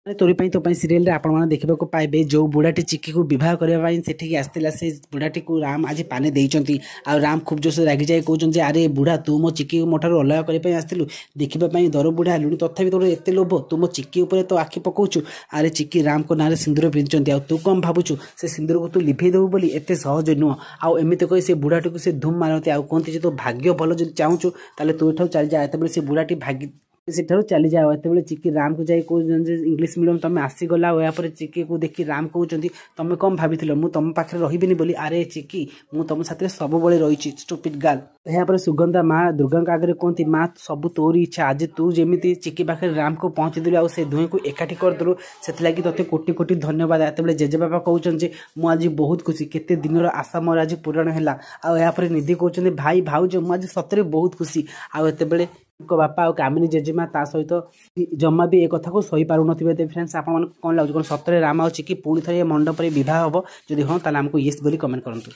तोरी तो सीरियल आपण देखा पाइबे जो बुढ़ाटी चिक्की को बह करने से आसला से बुढ़ाटी को राम आज पाने देती आ राम खूब जोश रागी जाए कहते अरे बुढ़ा तू मो चिक्की को मोठार अलग करने आसलु देखापी दर बुढ़ा लुणी तथापि तोर एत लोभ तू मो चिक्की उपर तो आखि पकाउछु अरे चिक्की राम को ना सिंदूर पिंधुंट आ तू कम भावुछु से सिंदूर को तू लिभे देबू बोली एत सहज नुह आमती कही से बुढ़ाटी को से धूम मारती आ कहते तो भाग्य भल जो चाहूँ ताले तू एठाऊ चली जा एत से बुढ़ाटी भाग्य सेठार चली जाओ एत चिक्की राम को जाए इंग्लीश मीडियम तुम आसीगला यापर चिक्की को देखी राम कहते तुम कम भाभी मुझे तुम पाखे रही बोली अरे चिक्की मुझे तुम साथ सब बड़े रही स्टूपिड गर्ल यापर सुगंधा माँ दुर्गा आगे कहती माँ सब तोरी इच्छा आज तू जमी चिक्की पाखे राम को पहुँचेदेलु आ दुहे को एकाठी करदेलु से तोते कोटि कोटि धन्यवाद एत जेजेबापा कहते मुझे बहुत खुशी केते दिन आशा मोर आज पूरण है आपर निधि कहते भाई भाउज मुझे सतरे बहुत खुशी आत बापा आ कामिनी जेजेमा ता सहित जमा भी ए कथा को सही पार नथिबे फ्रेंड्स आपण कौन लगुच सतरे राम आ चिक्की पुणी थे मंडप बह हम जदि हाँ ताले हमको येस बोली कमेंट करंतु।